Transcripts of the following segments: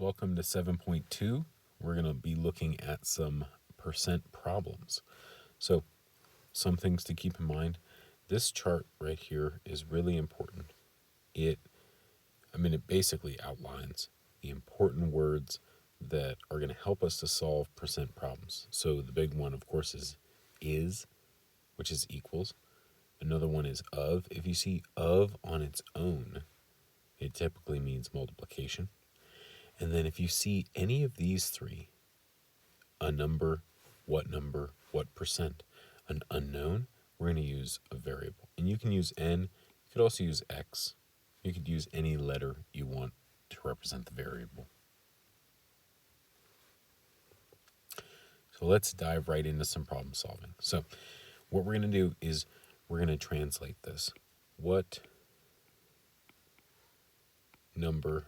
Welcome to 7.2. We're going to be looking at some percent problems. So, some things to keep in mind. This chart right here is really important. It basically outlines the important words that are going to help us to solve percent problems. So, the big one, of course, is, which is equals. Another one is of. If you see of on its own, it typically means multiplication. And then if you see any of these three, a number, what percent, an unknown, we're going to use a variable. And you can use n, you could also use x. You could use any letter you want to represent the variable. So let's dive right into some problem solving. So what we're going to do is we're going to translate this. What number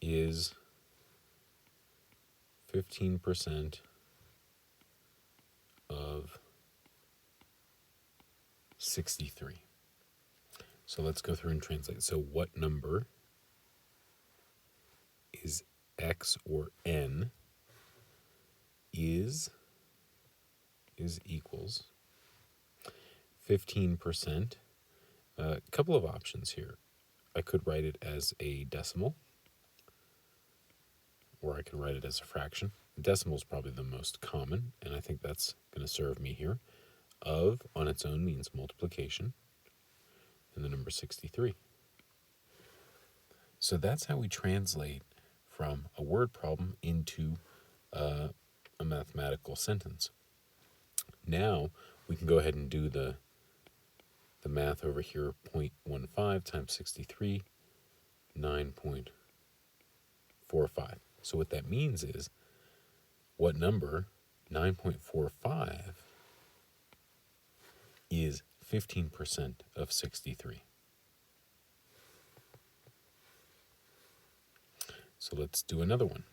is 15% of 63? So let's go through and translate. So what number is x or n is equals 15%. A couple of options here. I could write it as a decimal, or I can write it as a fraction. Decimal is probably the most common, and I think that's going to serve me here. Of on its own means multiplication, and the number 63. So that's how we translate from a word problem into a mathematical sentence. Now we can go ahead and do the math over here. 0.15 times 63, 9.45. So what that means is, what number, 9.45, is 15% of 63? So let's do another one.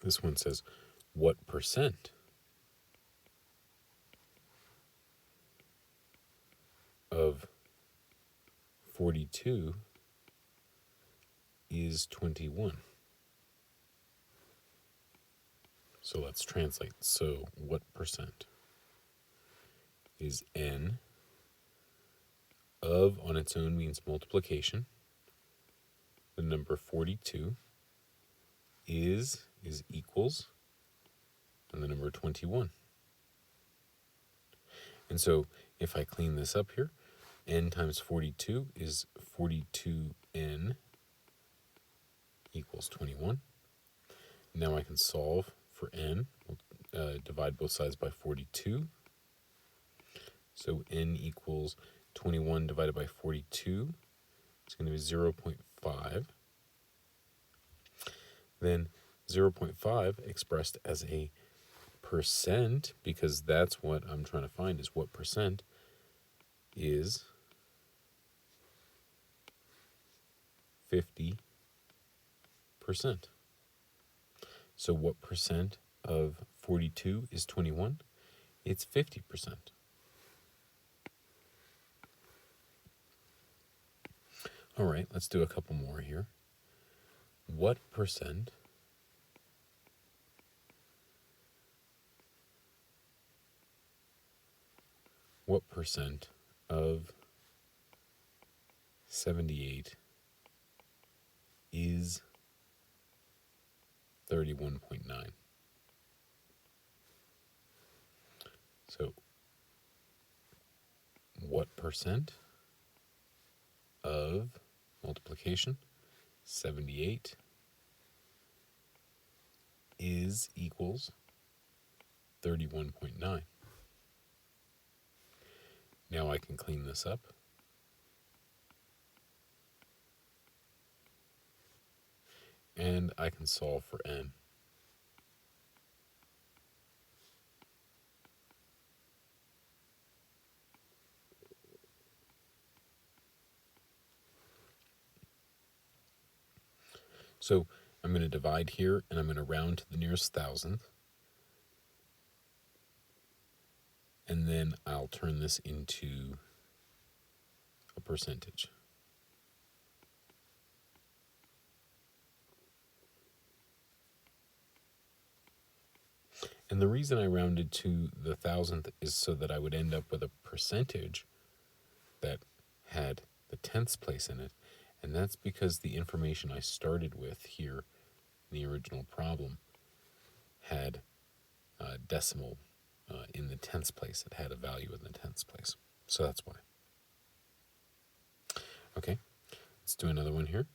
This one says, what percent of 42 is 21? So let's translate. So what percent is n? Of on its own means multiplication. The number 42 is equals, and the number 21. And so if I clean this up here, n times 42 is 42n equals 21. Now I can solve for n. We'll divide both sides by 42. So n equals 21 divided by 42. It's going to be 0.5. Then 0.5 expressed as a percent, because that's what I'm trying to find, is what percent is 50%. So what percent of 42 is 21? It's 50%. All right, let's do a couple more here. What percent of 78 is 31.9? So what percent of multiplication 78 is equals 31.9? Now I can clean this up. And I can solve for n. So I'm going to divide here, and I'm going to round to the nearest thousandth. And then I'll turn this into percentage. And the reason I rounded to the thousandth is so that I would end up with a percentage that had the tenths place in it. And that's because the information I started with here in the original problem had a decimal in the tenths place. It had a value in the tenths place. So that's why. Okay, let's do another one here.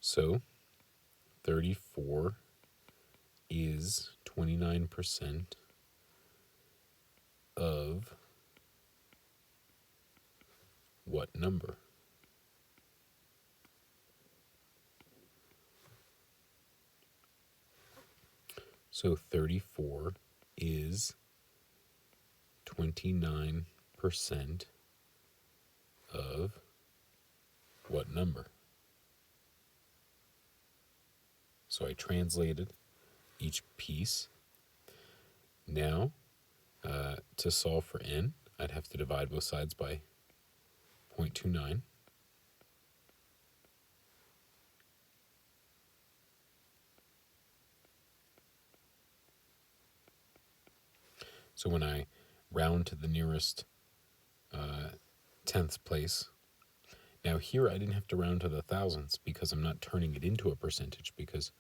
So 34 is 29% of what number? So 34 is 29% of what number? So I translated each piece. Now, to solve for n, I'd have to divide both sides by 0.29. So when I round to the nearest tenth place, now here I didn't have to round to the thousandths because I'm not turning it into a percentage because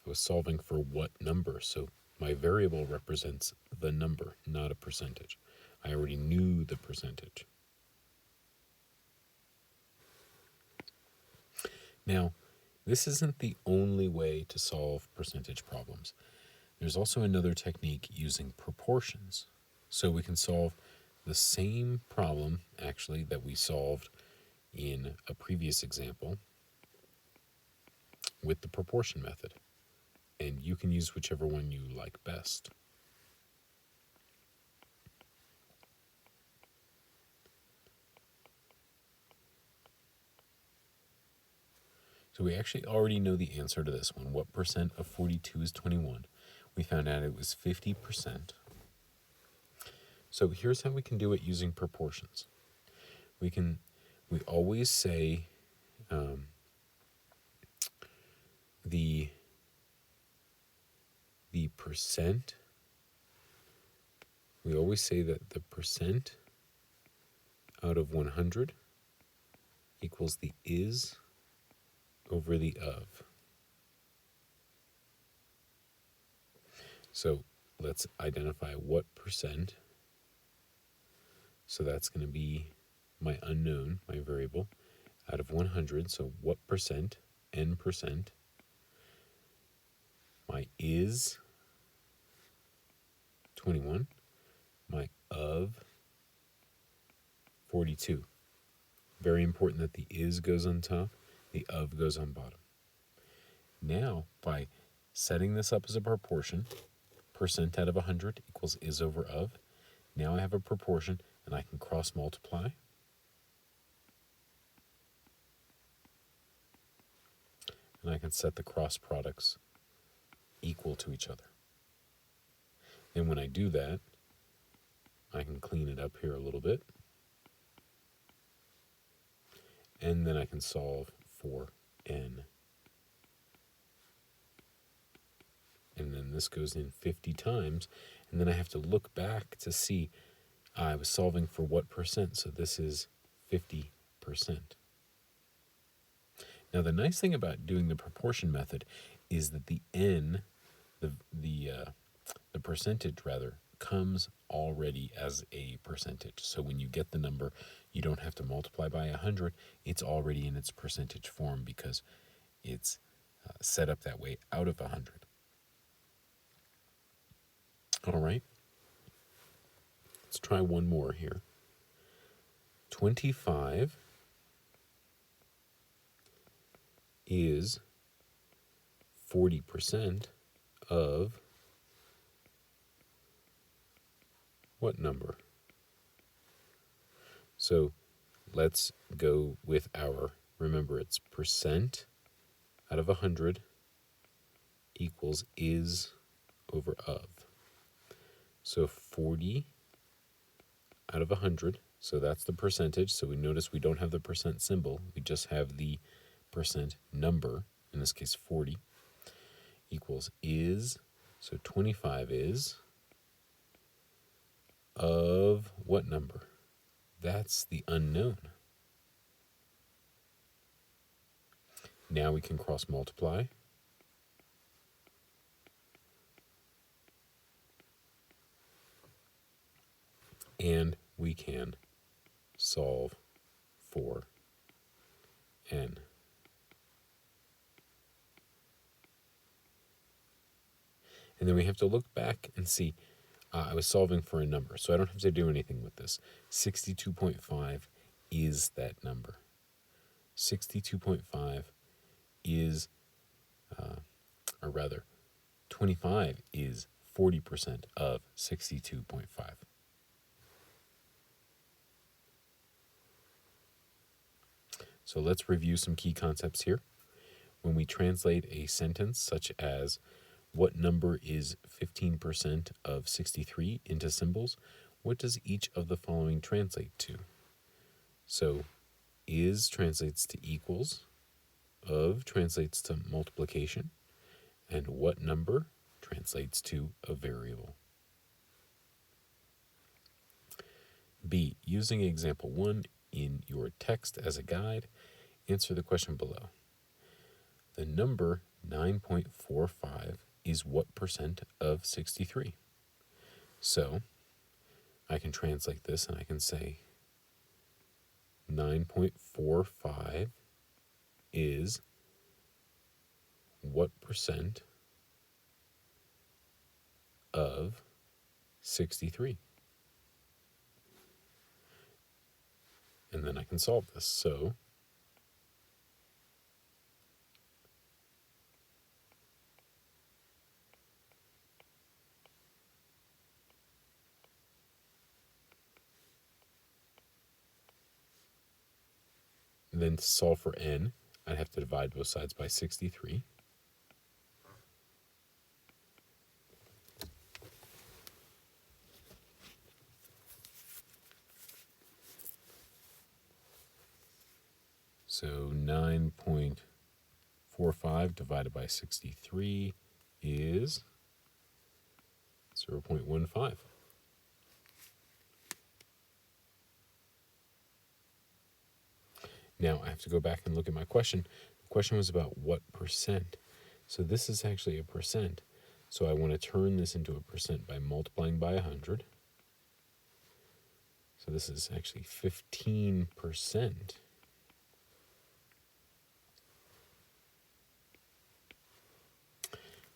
I was solving for what number. So my variable represents the number, not a percentage. I already knew the percentage. Now, this isn't the only way to solve percentage problems. There's also another technique using proportions. So we can solve the same problem, actually, that we solved in a previous example with the proportion method. And you can use whichever one you like best. So we actually already know the answer to this one. What percent of 42 is 21? We found out it was 50%. So here's how we can do it using proportions. We always say the percent, we always say that the percent out of 100 equals the is over the of. So let's identify what percent. So that's going to be my unknown, my variable, out of 100. So what percent, n percent. My is 21. My of 42. Very important that the is goes on top, the of goes on bottom. Now, by setting this up as a proportion, percent out of 100 equals is over of. Now I have a proportion, and I can cross multiply. And I can set the cross products equal to each other. Then when I do that, I can clean it up here a little bit. And then I can solve for n. And then this goes in 50 times. And then I have to look back to see I was solving for what percent. So this is 50%. Now the nice thing about doing the proportion method is that the n, the percentage rather, comes already as a percentage. So when you get the number, you don't have to multiply by 100. It's already in its percentage form because it's set up that way out of 100. All right. Let's try one more here. 25 is 40% of what number? So let's go with remember it's percent out of 100 equals is over of. So 40 out of 100. So that's the percentage. So we notice we don't have the percent symbol. We just have the percent number, in this case 40, equals is, so 25 is, of what number? That's the unknown. Now we can cross multiply. And we can solve for n. And then we have to look back and see, I was solving for a number, so I don't have to do anything with this. 62.5 is that number. 62.5 is, or rather, 25 is 40% of 62.5. So let's review some key concepts here. When we translate a sentence such as, what number is 15% of 63 into symbols, what does each of the following translate to? So is translates to equals, of translates to multiplication, and what number translates to a variable. B, using example 1 in your text as a guide, answer the question below. The number 9.45 is what percent of 63? So I can translate this and I can say 9.45 is what percent of 63? And then I can solve this. So then to solve for n, I'd have to divide both sides by 63. So 9.45 divided by 63 is 0.15. Now I have to go back and look at my question. The question was about what percent. So this is actually a percent. So I want to turn this into a percent by multiplying by 100. So this is actually 15%.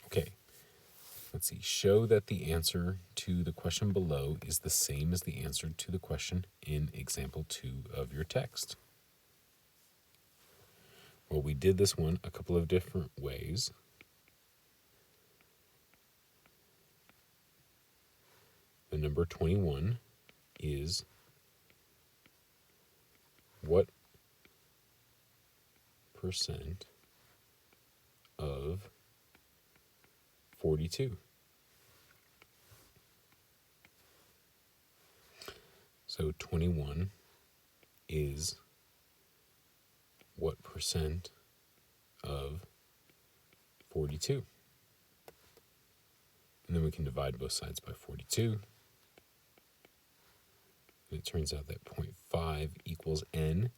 Okay, let's see. Show that the answer to the question below is the same as the answer to the question in example 2 of your text. Well, we did this one a couple of different ways. The number 21 is what percent of 42? So 21 is what percent of 42? And then we can divide both sides by 42. And it turns out that 0.5 equals n,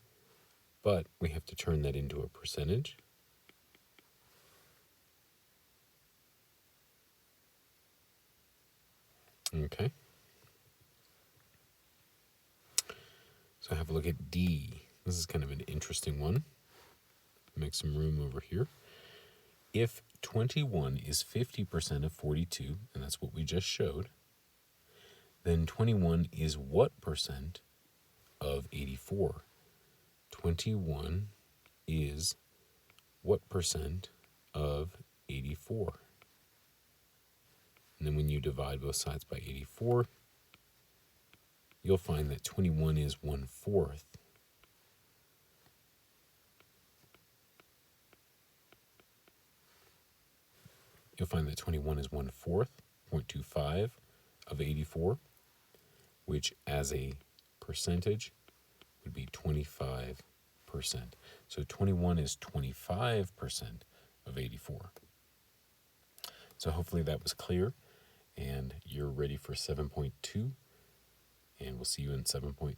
but we have to turn that into a percentage. Okay. So have a look at D. This is kind of an interesting one. Make some room over here. If 21 is 50% of 42, and that's what we just showed, then 21 is what percent of 84? 21 is what percent of 84? And then when you divide both sides by 84, you'll find that 21 is 1/4. You'll find that 21 is 1/4, 0.25 of 84, which as a percentage would be 25%. So 21 is 25% of 84. So hopefully that was clear, and you're ready for 7.2, and we'll see you in 7.3.